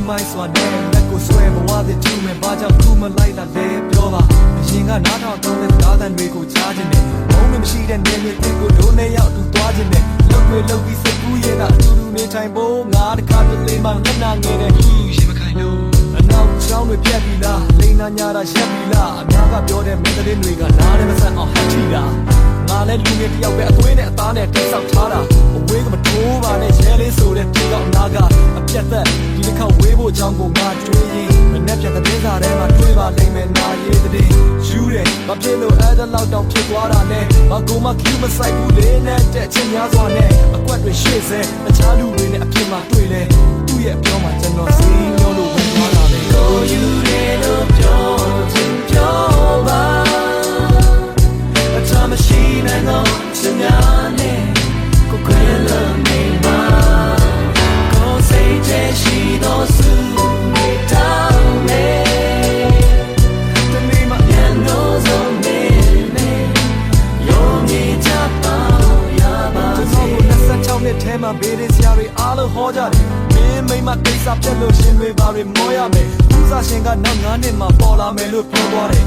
မိုင်းစွာနဲ့လက်ကိုဆွဲမဝသည်သူမဲ့ဘာကြောင့်ခုမလိုက်လာလဲပြောပါအရင်ကနားထောင်တော့တဲ့ကားတန်တွေကိုကြားခြင်းနဲ့ဘုံနဲ့မရှိတဲ့နေမြေတွေကိုဒိုးနဲ့ရောက်သူသွားခြင်းနဲ့လောက်တွေလောက်ပြီးစိတ်ကူးရင်ကအတူတူနေထိုင်ဖို့ငါတခါတလေမှလက်နာငယ်တဲ့ရှင်မခိုင်လို့အနောက်ချောင်းတွေပြက်ပြီလားလိန်နာညာတာရက်ပြီလားအများကပြောတဲ့မင်းသတင်းတွေကနားနဲ့မဆက်အောင်ဟတ်ထီလားငါလည်းလူငယ်တယောက်ပဲအသွေးနဲ့အသားနဲ့တိတ်ဆောက်ထားတာအဝေးကမထိုးပါနဲ့ရဲလေးဆိုတဲ့တီတော့နာကအပြတ်သက်ဒီတစ်ခါဝေးဖို့အကြောင်းကိုငါတွေးရင်မနဲ့ပြတ်တဲ့စားထဲမှာတွေးပါလိမ့်မယ်နာရေးတဲ့ယူတယ်မဖြစ်လို့အဲ့ဒါလောက်တောင်ဖြစ်သွားတာနဲ့မကူမကျူမဆိုင်ဘူးလေနဲ့တဲ့ချင်းများစွာနဲ့အကွက်တွေရှေ့ဆဲတခြားလူတွေနဲ့အပြင်မှာတွေ့လဲသူ့ရဲ့အပြောမှာကျွန်တော်စီးမျောလို့ဝင်သွားတာလေကိုယူတယ်လို့ပြောချင်းပြောပါအမရှိနိုင်တော့စညာနဲ့ကိုခွဲလို့နေပါကိုစိတ်ချရှိတော့စုမိတောင်းနေတမီမပြန်လို့ဆုံးနေနေယောမြေချပါရပါစေကျွန်တော်ကို26နှစ်ထဲမှာဘေးရစရာတွေအားလုံးဟောကြတယ်မင်းမိမကိစ္စပြတ်လို့ရှင်တွေပါတွေမောရမယ်ဦးစားရှင်ကနောက်9နှစ်မှပေါ်လာမယ်လို့ပြောသွားတယ်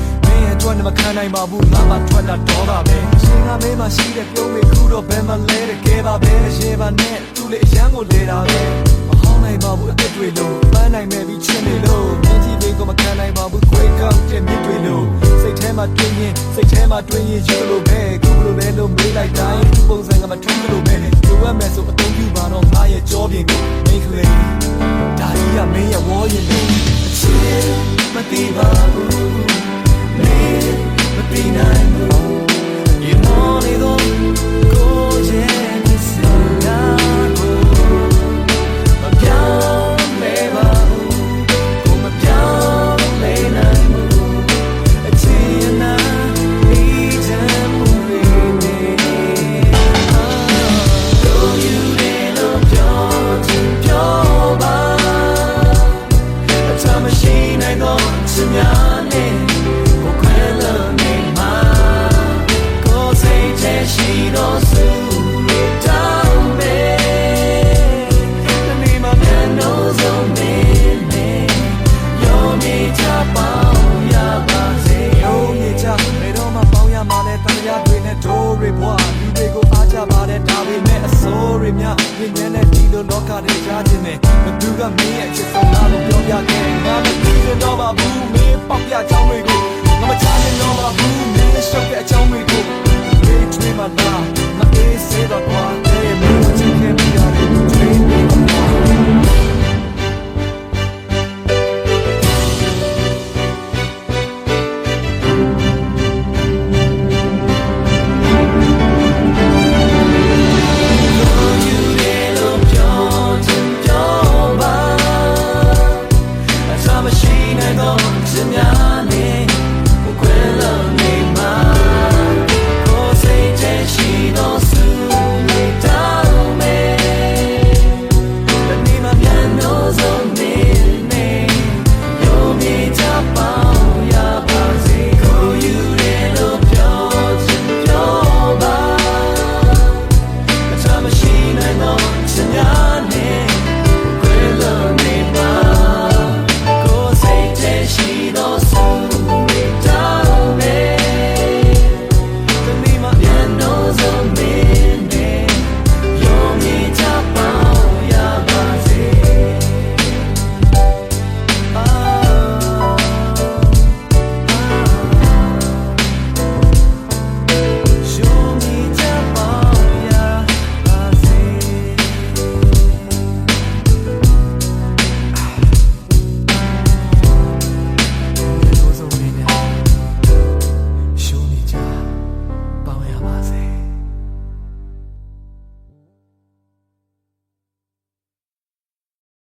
ထွက်နေမခံနိုင်ပါဘူးငါမှထွက်တာတော့ပါပဲရှင်ကမင်းမရှိတဲ့ပြုံးမေခုတော့ဘယ်မှလဲတဲ့ကဲပါပဲရေပါနဲ့သူ့လေအရန်ကိုလေတာပဲမဟောင်းနိုင်ပါဘူးအစ်တွေလို့ပန်းနိုင်မဲ့ပြီးချစ်နေလို့မြင်းကြီးတွေကိုမခံနိုင်ပါဘူးခွေကောက်တဲ့မြစ်တွေလို့စိတ်ထဲမှာတွင်းရင်ယူလို့ပဲခုလိုပဲလို့မေးလိုက်တိုင်းပုံစံကမထူးလို့ပဲလိုအပ်မယ်ဆိုအသုံးပြုပါတော့ငါရဲ့ကြောပြင်ကိုမိတ်ကလေးဒါကြီးကမင်းရဲ့ဝေါ်ရင်လို့အချစ်မသိပါဘူးမပြီးနိုင်ဘူးဒီမော်လီတော့ကိုရဲ့ဒီစရာကိုမပြောင်းလဲပါဘူးကိုမပြောင်းလဲနိုင်ဘူးအချင်နာပြီးချင်မှုတွေနဲ့တို့ယူတယ်လို့ပြောချင်ပြောပါအချမ်းမရှိနိုင်တော့စများနဲ့ရှိတော့စုမိတောင်းပဲတမီမပြန်လို့ဆုံးနေနေယောမြေချပေါင်းရပါစေယောမြေချဘယ်တော့မှပေါင်းရမှာလဲတရားတွေနဲ့ဒိုးတွေဘွားလူတွေကိုအားကြပါတဲ့ဒါပေမဲ့အစိုးရများပြင်းနေတဲ့ဒီလိုလောကတွေကြားခြင်းနဲ့ဘသူကမင်းရဲ့အချစ်ဆုံးလားလို့ပြောပြခဲ့ငါမသိတော့ပါဘူးမင်းပေါက်ပြချောင်းတွေကိုငါမချနိုင်တော့ပါဘူးမင်းရှုပ်တဲ့အချောင်းတွေကိုDream my life, my days say the one day, me watching him, we are in dream.